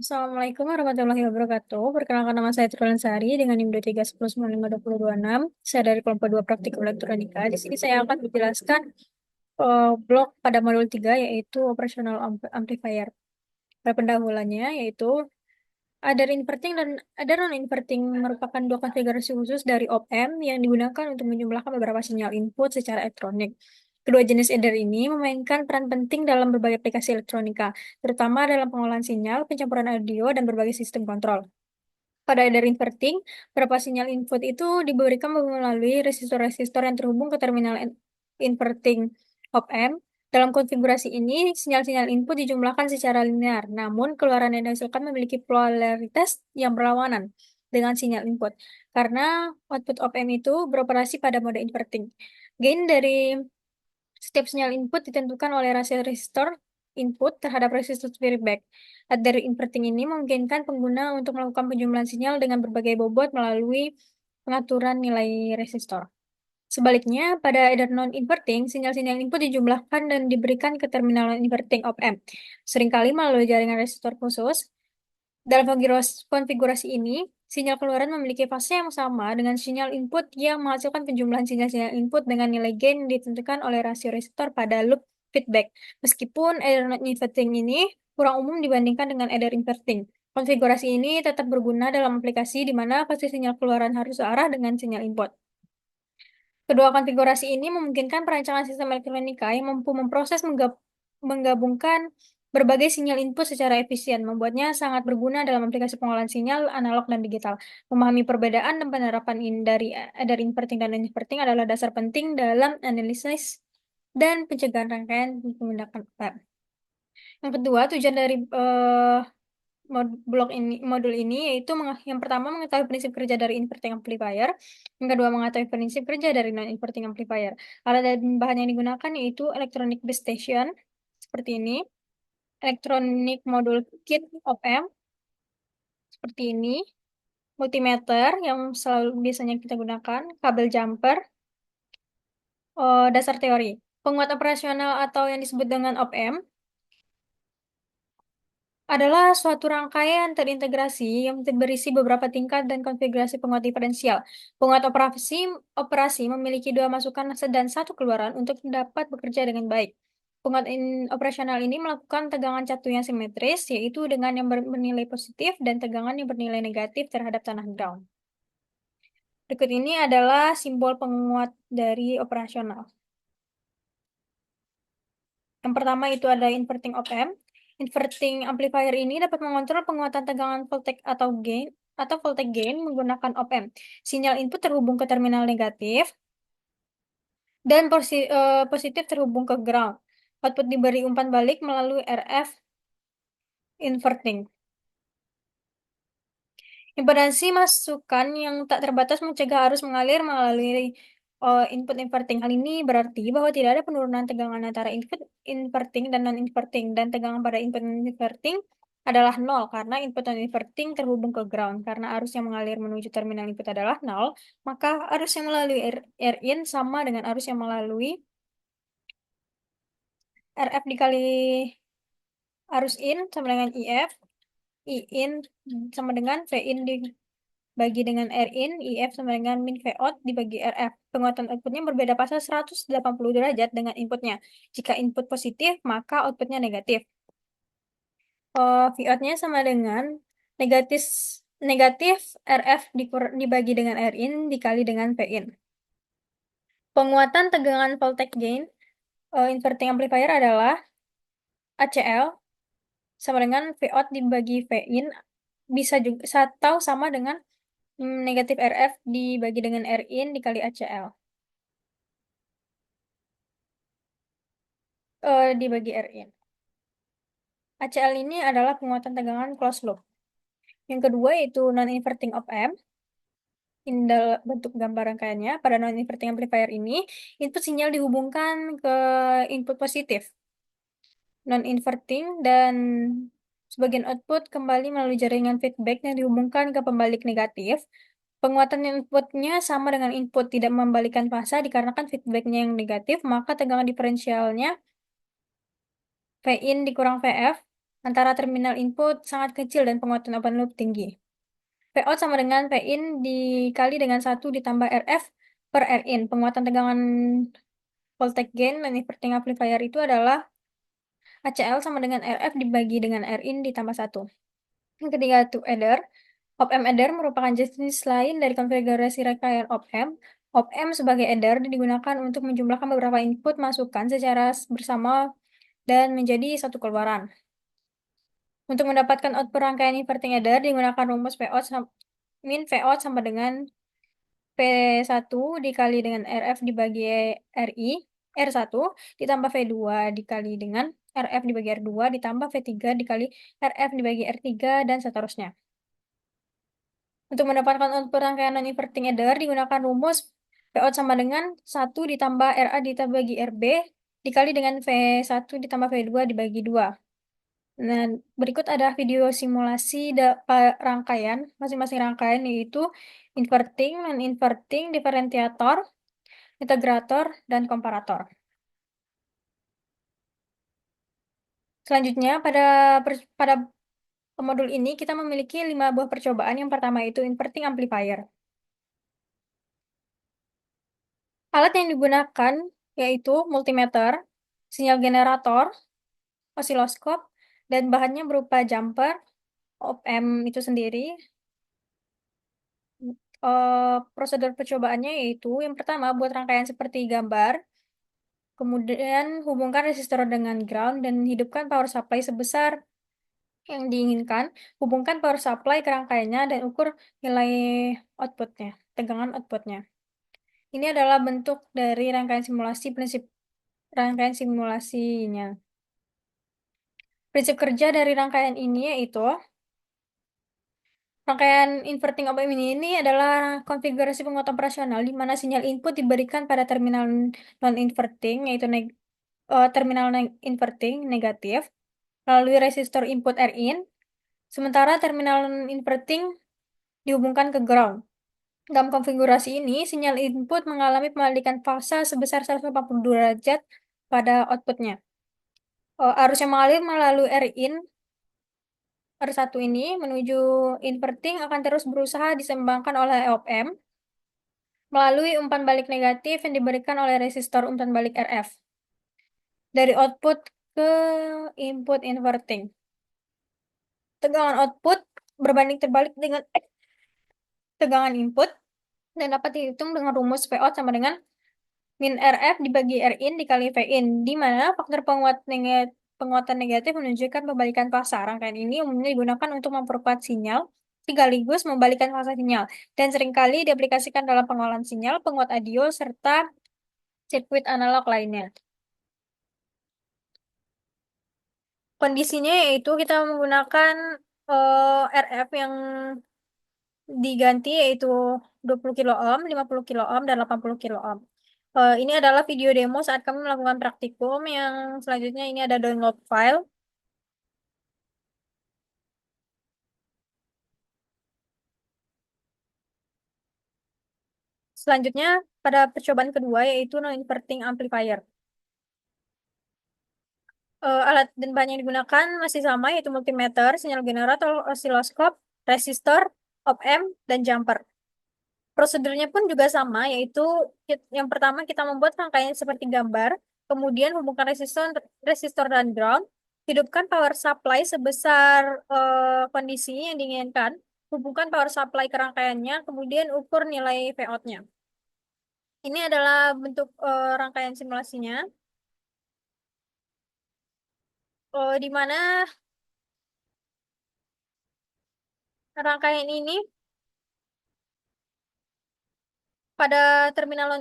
Assalamualaikum warahmatullahi wabarakatuh. Perkenalkan nama saya Sari dengan NIM 2310952026. Saya dari kelompok 2 Praktikum Elektronika. Di sini saya akan menjelaskan blok pada modul 3 yaitu operational amplifier. Pada pendahuluannya yaitu adder inverting dan adder non-inverting merupakan dua konfigurasi khusus dari op-amp yang digunakan untuk menjumlahkan beberapa sinyal input secara elektronik. Kedua jenis adder ini memainkan peran penting dalam berbagai aplikasi elektronika, terutama dalam pengolahan sinyal, pencampuran audio, dan berbagai sistem kontrol. Pada adder inverting, beberapa sinyal input itu diberikan melalui resistor-resistor yang terhubung ke terminal inverting op-amp. Dalam konfigurasi ini, sinyal-sinyal input dijumlahkan secara linear, namun keluaran yang dihasilkan memiliki polaritas yang berlawanan dengan sinyal input, karena output op-amp itu beroperasi pada mode inverting. Gain dari setiap sinyal input ditentukan oleh rasio resistor input terhadap resistor feedback. Adder inverting ini memungkinkan pengguna untuk melakukan penjumlahan sinyal dengan berbagai bobot melalui pengaturan nilai resistor. Sebaliknya, pada adder non-inverting, sinyal-sinyal input dijumlahkan dan diberikan ke terminal non-inverting op-amp, seringkali melalui jaringan resistor khusus. Dalam konfigurasi ini, sinyal keluaran memiliki fase yang sama dengan sinyal input yang menghasilkan penjumlahan sinyal-sinyal input dengan nilai gain ditentukan oleh rasio resistor pada loop feedback. Meskipun adder non-inverting ini kurang umum dibandingkan dengan adder inverting, konfigurasi ini tetap berguna dalam aplikasi di mana fase sinyal keluaran harus searah dengan sinyal input. Kedua konfigurasi ini memungkinkan perancangan sistem elektronika yang mampu memproses menggabungkan berbagai sinyal input secara efisien, membuatnya sangat berguna dalam aplikasi pengolahan sinyal analog dan digital. Memahami perbedaan dan penerapan dari adder inverting dan non-inverting adalah dasar penting dalam analisis dan pencegahan rangkaian menggunakan web. Yang kedua, tujuan dari modul ini yaitu yang pertama mengetahui prinsip kerja dari inverting amplifier, yang kedua mengetahui prinsip kerja dari non-inverting amplifier. Alat dan bahan yang digunakan yaitu electronic base station seperti ini, electronic module kit op-amp seperti ini, multimeter yang selalu biasanya kita gunakan, kabel jumper, dasar teori. Penguat operasional atau yang disebut dengan op-amp adalah suatu rangkaian terintegrasi yang berisi beberapa tingkat dan konfigurasi penguat diferensial. Penguat operasi memiliki dua masukan dan satu keluaran untuk dapat bekerja dengan baik. Penguat operasional ini melakukan tegangan catu yang simetris, yaitu dengan yang bernilai positif dan tegangan yang bernilai negatif terhadap tanah ground. Berikut ini adalah simbol penguat dari operasional. Yang pertama itu ada inverting op-amp. Inverting amplifier ini dapat mengontrol penguatan tegangan voltage gain menggunakan op-amp. Sinyal input terhubung ke terminal negatif dan positif terhubung ke ground. Output diberi umpan balik melalui RF inverting. Impedansi masukan yang tak terbatas mencegah arus mengalir melalui input inverting. Hal ini berarti bahwa tidak ada penurunan tegangan antara input inverting dan non-inverting, dan tegangan pada input inverting adalah nol karena input non-inverting terhubung ke ground. Karena arus yang mengalir menuju terminal input adalah nol, maka arus yang melalui Rin sama dengan arus yang melalui RF dikali arus in sama dengan IF. In sama dengan Vin dibagi dengan Rin, IF sama dengan min Vout dibagi RF. Penguatan outputnya berbeda pasal 180 derajat dengan inputnya. Jika input positif, maka outputnya negatif. Vout-nya sama dengan negatif negatif RF dibagi dengan Rin dikali dengan Vin. Penguatan tegangan voltage gain inverting amplifier adalah ACL sama dengan Vout dibagi Vin, bisa juga atau sama dengan negatif RF dibagi dengan Rin dikali ACL. Dibagi Rin. ACL ini adalah penguatan tegangan closed loop. Yang kedua yaitu non-inverting op-amp. Ini bentuk gambar rangkaiannya. Pada non-inverting amplifier ini, input sinyal dihubungkan ke input positif non-inverting dan sebagian output kembali melalui jaringan feedback yang dihubungkan ke pembalik negatif. Penguatan inputnya sama dengan input, tidak membalikan fasa dikarenakan feedbacknya yang negatif, maka tegangan diferensialnya Vin dikurang Vf antara terminal input sangat kecil dan penguatan open loop tinggi. Vout sama dengan Vin dikali dengan 1 ditambah RF per Rin. Penguatan tegangan voltage gain dan inverting amplifier itu adalah ACL sama dengan RF dibagi dengan Rin ditambah 1. Yang ketiga itu adder. Op-amp adder merupakan jenis lain dari konfigurasi rangkaian op-amp. Op-amp sebagai adder digunakan untuk menjumlahkan beberapa input masukan secara bersama dan menjadi satu keluaran. Untuk mendapatkan output rangkaian inverting adder digunakan rumus min Vout sama dengan P1 dikali dengan RF dibagi RI, R1 ditambah V2 dikali dengan RF dibagi R2 ditambah V3 dikali RF dibagi R3 dan seterusnya. Untuk mendapatkan output rangkaian non-inverting adder digunakan rumus Vout sama dengan 1 ditambah RA ditambah bagi RB dikali dengan V1 ditambah V2 dibagi 2. Nah, berikut ada video simulasi rangkaian, masing-masing rangkaian yaitu inverting, non-inverting, diferentiator, integrator, dan komparator. Selanjutnya, pada modul ini kita memiliki 5 buah percobaan. Yang pertama itu inverting amplifier. Alat yang digunakan yaitu multimeter, sinyal generator, osiloskop, dan bahannya berupa jumper, op-amp itu sendiri. Prosedur percobaannya yaitu yang pertama buat rangkaian seperti gambar, kemudian hubungkan resistor dengan ground dan hidupkan power supply sebesar yang diinginkan, hubungkan power supply ke rangkaiannya dan ukur nilai outputnya, tegangan outputnya. Ini adalah bentuk dari prinsip rangkaian simulasinya. Prinsip kerja dari rangkaian ini yaitu rangkaian inverting op-amp ini adalah konfigurasi penguatan operasional di mana sinyal input diberikan pada terminal non-inverting yaitu terminal inverting negatif melalui resistor input Rin, sementara terminal inverting dihubungkan ke ground. Dalam konfigurasi ini, sinyal input mengalami pembalikan fasa sebesar 180 derajat pada outputnya. Arus yang mengalir melalui Rin R1 ini menuju inverting akan terus berusaha diseimbangkan oleh op-amp melalui umpan balik negatif yang diberikan oleh resistor umpan balik RF dari output ke input inverting. Tegangan output berbanding terbalik dengan tegangan input dan dapat dihitung dengan rumus Vout sama dengan min RF dibagi Rin dikali Vin, di mana faktor penguatan negatif menunjukkan pembalikan fasa. Rangkaian ini umumnya digunakan untuk memperkuat sinyal, sekaligus membalikan fasa sinyal, dan seringkali diaplikasikan dalam pengolahan sinyal, penguat audio, serta sirkuit analog lainnya. Kondisinya yaitu kita menggunakan RF yang diganti yaitu 20 kilo ohm, 50 kilo ohm, dan 80 kilo ohm. Ini adalah video demo saat kami melakukan praktikum. Yang selanjutnya ini ada download file. Selanjutnya pada percobaan kedua yaitu non-inverting amplifier. Alat dan bahan yang digunakan masih sama yaitu multimeter, sinyal generator, osiloskop, resistor, op-amp, dan jumper. Prosedurnya pun juga sama, yaitu yang pertama kita membuat rangkaian seperti gambar, kemudian hubungkan resistor dan ground, hidupkan power supply sebesar kondisi yang diinginkan, hubungkan power supply ke rangkaiannya, kemudian ukur nilai Vout-nya. Ini adalah bentuk rangkaian simulasinya, di mana rangkaian ini pada terminal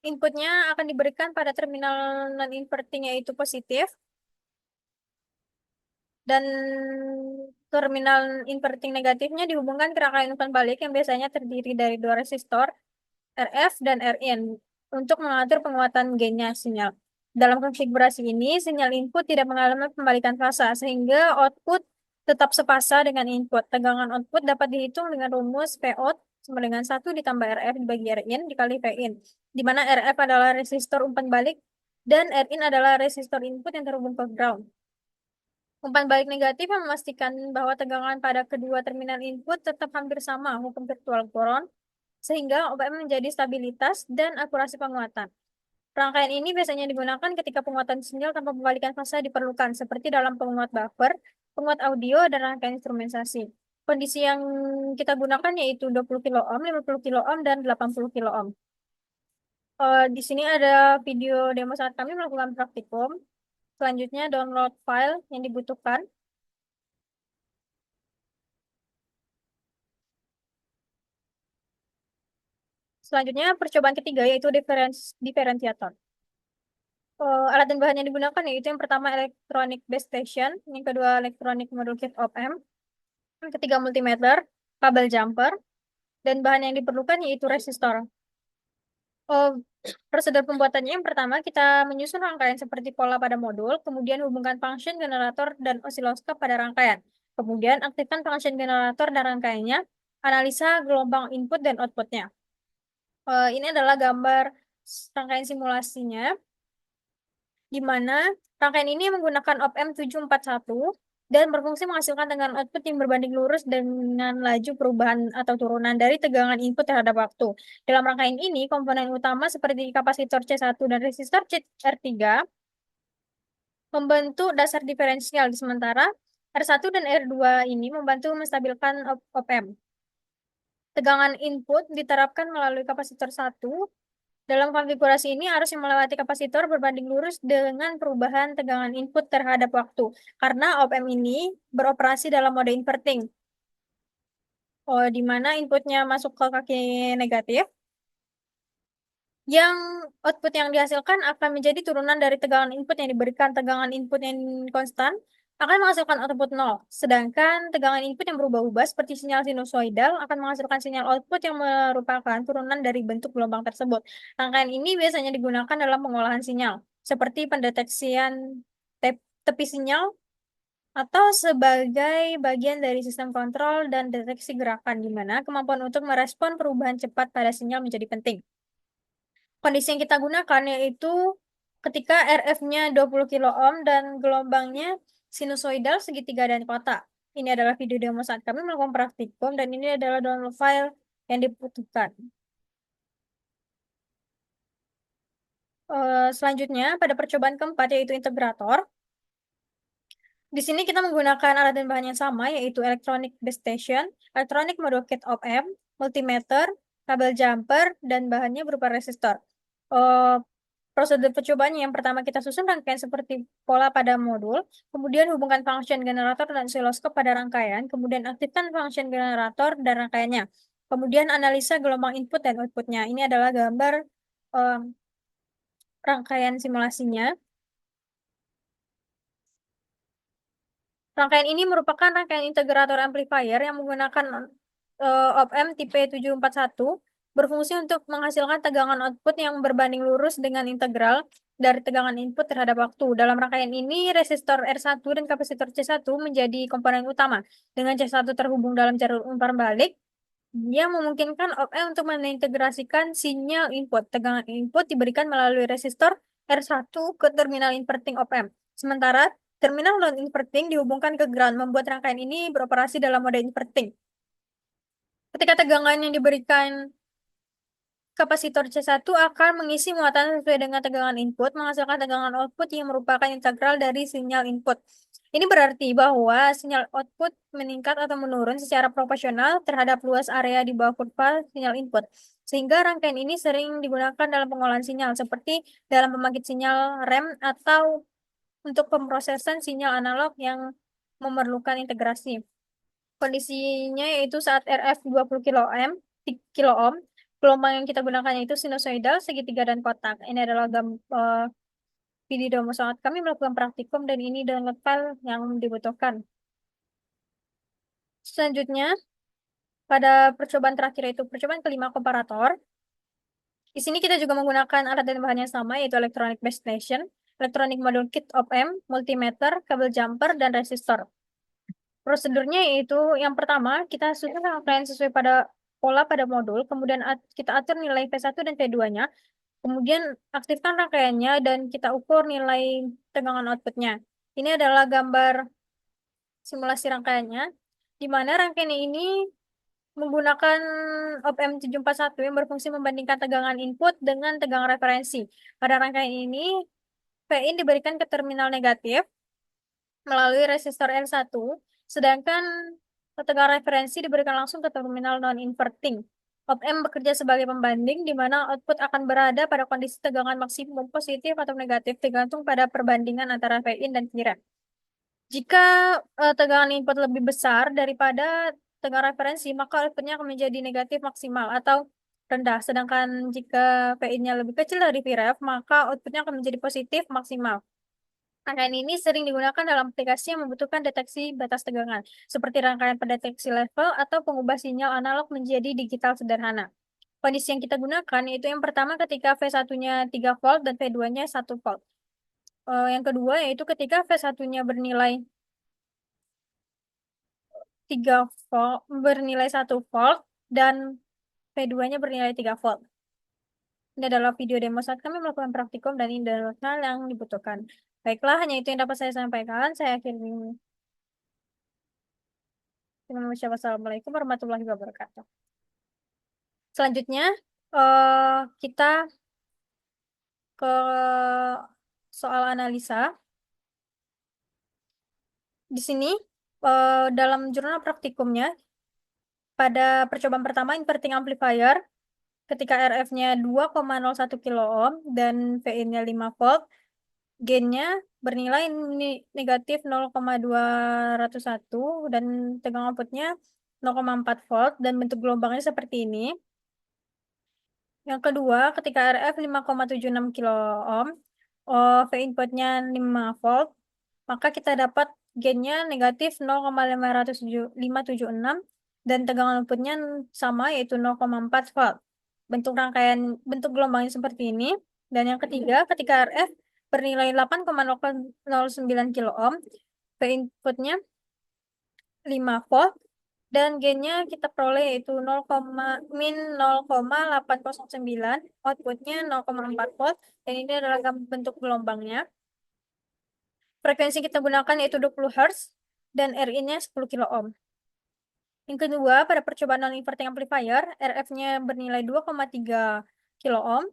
inputnya akan diberikan pada terminal non-inverting yaitu positif, dan terminal inverting negatifnya dihubungkan ke rangkaian umpan balik yang biasanya terdiri dari dua resistor RF dan Rin untuk mengatur penguatan gainnya sinyal. Dalam konfigurasi ini, sinyal input tidak mengalami pembalikan fasa sehingga output tetap sepasa dengan input. Tegangan output dapat dihitung dengan rumus Vout sama dengan 1 ditambah RF dibagi Rin dikali Vin, di mana RF adalah resistor umpan balik dan Rin adalah resistor input yang terhubung ke ground. Umpan balik negatif yang memastikan bahwa tegangan pada kedua terminal input tetap hampir sama hukum virtual Coulomb, sehingga OPM menjadi stabilitas dan akurasi penguatan. Rangkaian ini biasanya digunakan ketika penguatan sinyal tanpa pembalikan fase diperlukan, seperti dalam penguat buffer, penguat audio, dan rangkaian instrumentasi. Kondisi yang kita gunakan yaitu 20 kilo ohm, 50 kilo ohm, dan 80 kilo ohm. Di sini ada video demo saat kami melakukan praktikum. Selanjutnya download file yang dibutuhkan. Selanjutnya percobaan ketiga yaitu diferensiator. Alat dan bahan yang digunakan yaitu yang pertama electronic base station, yang kedua electronic module kit op amp, yang ketiga multimeter, kabel jumper, dan bahan yang diperlukan yaitu resistor. Oh, prosedur pembuatannya yang pertama kita menyusun rangkaian seperti pola pada modul, kemudian hubungkan function generator dan osiloskop pada rangkaian. Kemudian aktifkan function generator dan rangkaiannya, analisa gelombang input dan outputnya. Ini adalah gambar rangkaian simulasinya, di mana rangkaian ini menggunakan op-amp 741 dan berfungsi menghasilkan tegangan output yang berbanding lurus dengan laju perubahan atau turunan dari tegangan input terhadap waktu. Dalam rangkaian ini, komponen utama seperti kapasitor C1 dan resistor R3 membentuk dasar diferensial, sementara R1 dan R2 ini membantu menstabilkan op-amp. Tegangan input diterapkan melalui kapasitor 1. Dalam konfigurasi ini, arus yang melewati kapasitor berbanding lurus dengan perubahan tegangan input terhadap waktu, karena op-amp ini beroperasi dalam mode inverting, di mana inputnya masuk ke kaki negatif, yang output yang dihasilkan akan menjadi turunan dari tegangan input yang diberikan. Tegangan input yang konstan akan menghasilkan output 0, sedangkan tegangan input yang berubah-ubah seperti sinyal sinusoidal akan menghasilkan sinyal output yang merupakan turunan dari bentuk gelombang tersebut. Rangkaian ini biasanya digunakan dalam pengolahan sinyal, seperti pendeteksian tepi sinyal atau sebagai bagian dari sistem kontrol dan deteksi gerakan, di mana kemampuan untuk merespon perubahan cepat pada sinyal menjadi penting. Kondisi yang kita gunakan yaitu ketika RF-nya 20 kilo ohm dan gelombangnya sinusoidal segitiga dan kotak. Ini adalah video demo saat kami melakukan praktikum dan ini adalah download file yang dibutuhkan. Selanjutnya, pada percobaan keempat yaitu integrator. Di sini kita menggunakan alat dan bahan yang sama yaitu electronic base station, electronic module kit op amp, multimeter, kabel jumper, dan bahannya berupa resistor. Prosedur percobaannya yang pertama kita susun rangkaian seperti pola pada modul, kemudian hubungkan function generator dan osiloskop pada rangkaian, kemudian aktifkan function generator dan rangkaiannya. Kemudian analisa gelombang input dan outputnya. Ini adalah gambar eh, rangkaian simulasinya. Rangkaian ini merupakan rangkaian integrator amplifier yang menggunakan op-amp tipe 741, berfungsi untuk menghasilkan tegangan output yang berbanding lurus dengan integral dari tegangan input terhadap waktu. Dalam rangkaian ini, resistor R1 dan kapasitor C1 menjadi komponen utama. Dengan C1 terhubung dalam jalur umpan balik, dia memungkinkan op-amp untuk mengintegrasikan sinyal input. Tegangan input diberikan melalui resistor R1 ke terminal inverting op-amp. Sementara terminal non-inverting dihubungkan ke ground, membuat rangkaian ini beroperasi dalam mode inverting. Ketika tegangan yang diberikan kapasitor C1 akan mengisi muatan sesuai dengan tegangan input, menghasilkan tegangan output yang merupakan integral dari sinyal input. Ini berarti bahwa sinyal output meningkat atau menurun secara proporsional terhadap luas area di bawah kurva sinyal input. Sehingga rangkaian ini sering digunakan dalam pengolahan sinyal, seperti dalam pembangkit sinyal rem atau untuk pemrosesan sinyal analog yang memerlukan integrasi. Kondisinya yaitu saat RF 20 kilo ohm, gelombang yang kita gunakan yaitu sinusoidal, segitiga, dan kotak. Ini adalah video demo saat kami melakukan praktikum dan ini download file yang dibutuhkan. Selanjutnya, pada percobaan terakhir yaitu percobaan kelima komparator. Di sini kita juga menggunakan alat dan bahan yang sama yaitu electronic base station, electronic module kit op amp, multimeter, kabel jumper, dan resistor. Prosedurnya yaitu yang pertama, kita susun rangkaian sesuai pada pola pada modul, kemudian kita atur nilai V1 dan V2-nya, kemudian aktifkan rangkaiannya dan kita ukur nilai tegangan outputnya. Ini adalah gambar simulasi rangkaiannya, di mana rangkaian ini menggunakan OPM741 yang berfungsi membandingkan tegangan input dengan tegangan referensi. Pada rangkaian ini, Pin diberikan ke terminal negatif melalui resistor R1, sedangkan tegangan referensi diberikan langsung ke terminal non-inverting. Op-amp bekerja sebagai pembanding di mana output akan berada pada kondisi tegangan maksimum positif atau negatif tergantung pada perbandingan antara Vin dan Vref. Jika tegangan input lebih besar daripada tegangan referensi, maka outputnya akan menjadi negatif maksimal atau rendah. Sedangkan jika Vin-nya lebih kecil dari Vref, maka outputnya akan menjadi positif maksimal. Rangkaian ini sering digunakan dalam aplikasi yang membutuhkan deteksi batas tegangan, seperti rangkaian pendeteksi level atau pengubah sinyal analog menjadi digital sederhana. Kondisi yang kita gunakan yaitu yang pertama ketika V1-nya 3 volt dan V2-nya 1 volt. Yang kedua yaitu ketika V1-nya bernilai 3 volt, bernilai 1 volt dan V2-nya bernilai 3 volt. Ini adalah video demo saat kami melakukan praktikum dan ini adalah hal yang dibutuhkan. Baiklah, hanya itu yang dapat saya sampaikan. Saya akhiri. Assalamualaikum warahmatullahi wabarakatuh. Selanjutnya, kita ke soal analisa. Di sini, dalam jurnal praktikumnya, pada percobaan pertama inverting amplifier, ketika RF-nya 2,01 kilo ohm dan VIN-nya 5 volt, gain-nya bernilai negatif 0,201 dan tegangan output-nya 0,4 volt dan bentuk gelombangnya seperti ini. Yang kedua, ketika RF 5,76 kilo ohm, V inputnya 5 volt, maka kita dapat gainnya negatif 0,576 dan tegangan outputnya sama yaitu 0,4 volt. Bentuk gelombangnya seperti ini. Dan yang ketiga, ketika RF bernilai 8,009 kilo ohm, V inputnya 5 volt dan gainnya kita peroleh yaitu 0,809, outputnya 0,4 volt dan ini adalah bentuk gelombangnya. Frekuensi kita gunakan yaitu 20 Hz dan RI-nya 10 kilo ohm. Yang kedua, pada percobaan non-inverting amplifier, RF-nya bernilai 2,3 kilo ohm,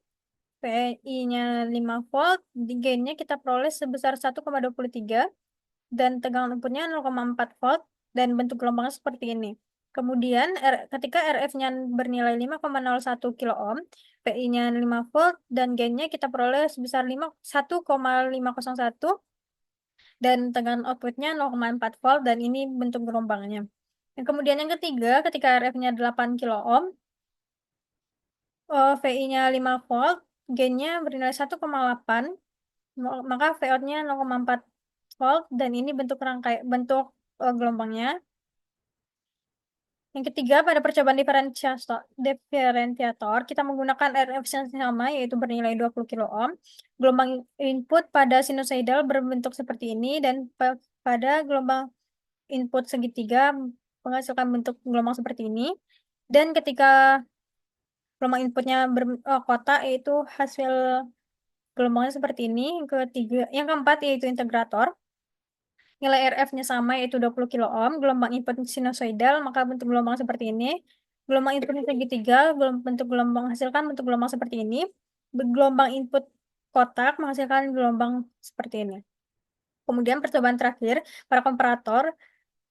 PI-nya 5 volt, gain-nya kita peroleh sebesar 1,23 dan tegangan outputnya 0,4 volt dan bentuk gelombangnya seperti ini. Kemudian ketika RF-nya bernilai 5,01 kilo ohm, PI-nya 5 volt dan gain-nya kita peroleh sebesar 1,501 dan tegangan outputnya 0,4 volt dan ini bentuk gelombangnya. Yang kemudian yang ketiga, ketika RF-nya 8 kilo ohm, VI-nya 5 volt, gain-nya bernilai 1,8, maka Vout-nya 0,4 volt dan ini bentuk gelombangnya. Yang ketiga, pada percobaan diferensiator, kita menggunakan RF yang sama, yaitu bernilai 20 kilo ohm. Gelombang input pada sinusoidal berbentuk seperti ini, dan pada gelombang input segitiga menghasilkan bentuk gelombang seperti ini. Dan ketika gelombang inputnya kotak, yaitu hasil gelombangnya seperti ini. Yang keempat, yaitu integrator. Nilai RF-nya sama yaitu 20 kilo ohm, gelombang input sinusoidal, maka bentuk gelombang seperti ini. Gelombang input segitiga, bentuk gelombang hasilkan bentuk gelombang seperti ini. Gelombang input kotak menghasilkan gelombang seperti ini. Kemudian percobaan terakhir, para komparator,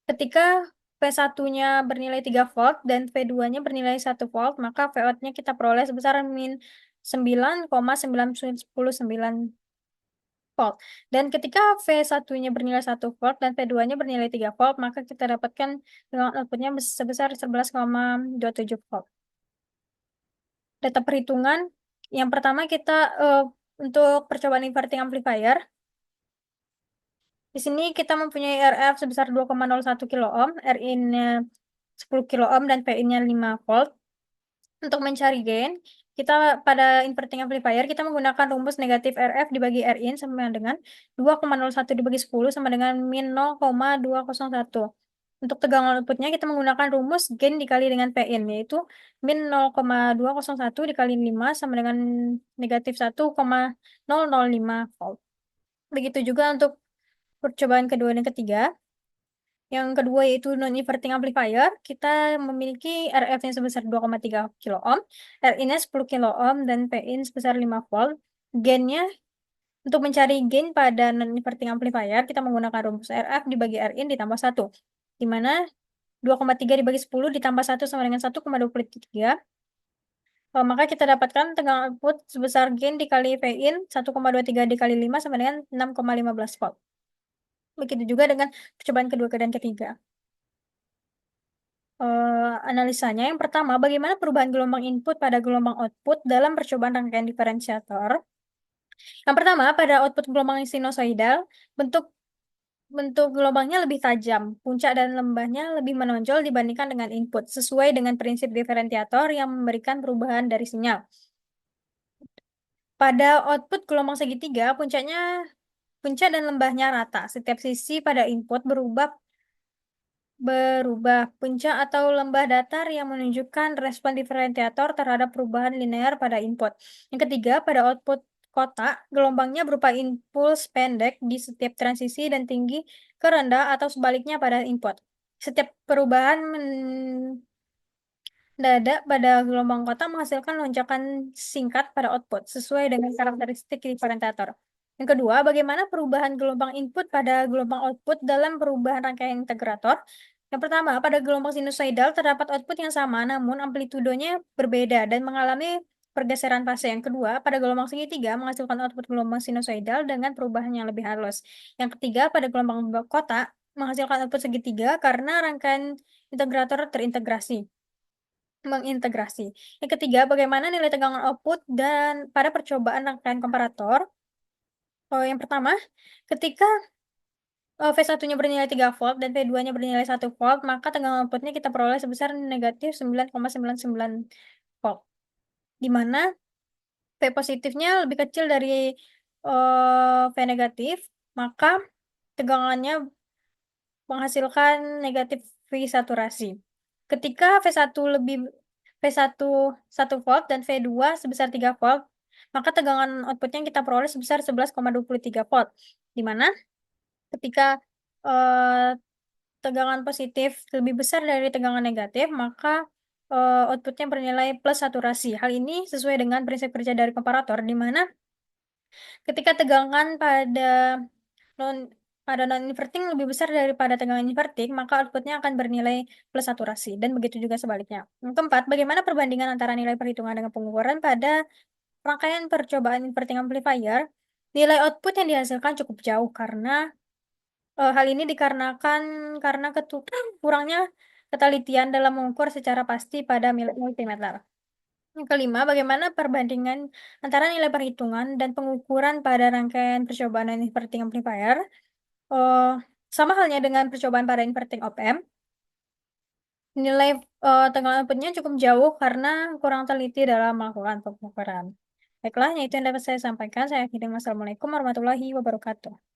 ketika V1-nya bernilai 3 volt dan V2-nya bernilai 1 volt, maka Vout-nya kita peroleh sebesar min 9,999 volt. Dan ketika V1-nya bernilai 1 volt dan V2-nya bernilai 3 volt, maka kita dapatkan dengan outputnya sebesar 11,27 volt. Data perhitungan, yang pertama kita untuk percobaan inverting amplifier, di sini kita mempunyai RF sebesar 2,01 kilo ohm, RI-nya 10 kilo ohm, dan PI-nya 5 volt. Untuk mencari gain, kita pada inverting amplifier kita menggunakan rumus negatif RF dibagi Rin sama dengan 2,01 dibagi 10 sama dengan min 0,201. Untuk tegangan outputnya kita menggunakan rumus gain dikali dengan Pin, yaitu min 0,201 dikali 5 sama dengan negatif 1,005 volt. Begitu juga untuk percobaan kedua dan ketiga. Yang kedua yaitu non-inverting amplifier. Kita memiliki RF-nya sebesar 2,3 kilo ohm, Rin-nya 10 kilo ohm, dan Pin sebesar 5 volt. Gain-nya, untuk mencari gain pada non-inverting amplifier, kita menggunakan rumus RF dibagi Rin ditambah 1. Di mana 2,3 dibagi 10 ditambah 1 sama dengan 1,23. Maka kita dapatkan tegangan output sebesar gain dikali Pin 1,23 dikali 5 sama dengan 6,15 volt. Begitu juga dengan percobaan kedua dan ketiga. Analisanya yang pertama, bagaimana perubahan gelombang input pada gelombang output dalam percobaan rangkaian diferensiator? Yang pertama, pada output gelombang sinusoidal, bentuk bentuk gelombangnya lebih tajam, puncak dan lembahnya lebih menonjol dibandingkan dengan input, sesuai dengan prinsip diferensiator yang memberikan perubahan dari sinyal. Pada output gelombang segitiga, puncak dan lembahnya rata. Setiap sisi pada input berubah puncak atau lembah datar yang menunjukkan respon diferensiator terhadap perubahan linear pada input. Yang ketiga, pada output kotak, gelombangnya berupa impuls pendek di setiap transisi dan tinggi ke rendah atau sebaliknya pada input. Setiap perubahan mendadak pada gelombang kotak menghasilkan lonjakan singkat pada output, sesuai dengan karakteristik diferensiator. Yang kedua, bagaimana perubahan gelombang input pada gelombang output dalam perubahan rangkaian integrator? Yang pertama, pada gelombang sinusoidal terdapat output yang sama, namun amplitudonya berbeda dan mengalami pergeseran fase. Yang kedua, pada gelombang segitiga menghasilkan output gelombang sinusoidal dengan perubahan yang lebih halus. Yang ketiga, pada gelombang kotak menghasilkan output segitiga karena rangkaian integrator mengintegrasi. Yang ketiga, bagaimana nilai tegangan output dan pada percobaan rangkaian komparator? Yang pertama, ketika V1-nya bernilai 3 volt dan V2-nya bernilai 1 volt, maka tegangan outputnya kita peroleh sebesar negatif 9,99 volt. Di mana V positifnya lebih kecil dari V negatif, maka tegangannya menghasilkan negatif V saturasi. Ketika V1 1 volt dan V2 sebesar 3 volt, maka tegangan outputnya kita peroleh sebesar 11,23 volt. Di mana ketika eh, tegangan positif lebih besar dari tegangan negatif, maka outputnya bernilai plus saturasi. Hal ini sesuai dengan prinsip kerja dari komparator, di mana ketika tegangan non pada non-inverting lebih besar daripada tegangan inverting, maka outputnya akan bernilai plus saturasi, dan begitu juga sebaliknya. Yang keempat, bagaimana perbandingan antara nilai perhitungan dengan pengukuran pada rangkaian percobaan inverting amplifier? Nilai output yang dihasilkan cukup jauh hal ini dikarenakan karena kurangnya ketelitian dalam mengukur secara pasti pada multimeter. Yang kelima, bagaimana perbandingan antara nilai perhitungan dan pengukuran pada rangkaian percobaan inverting amplifier? Oh, sama halnya dengan percobaan pada inverting op-amp, nilai tegangan outputnya cukup jauh karena kurang teliti dalam melakukan pengukuran. Baiklah, itu yang dapat saya sampaikan. Saya akhiri. Wassalamualaikum warahmatullahi wabarakatuh.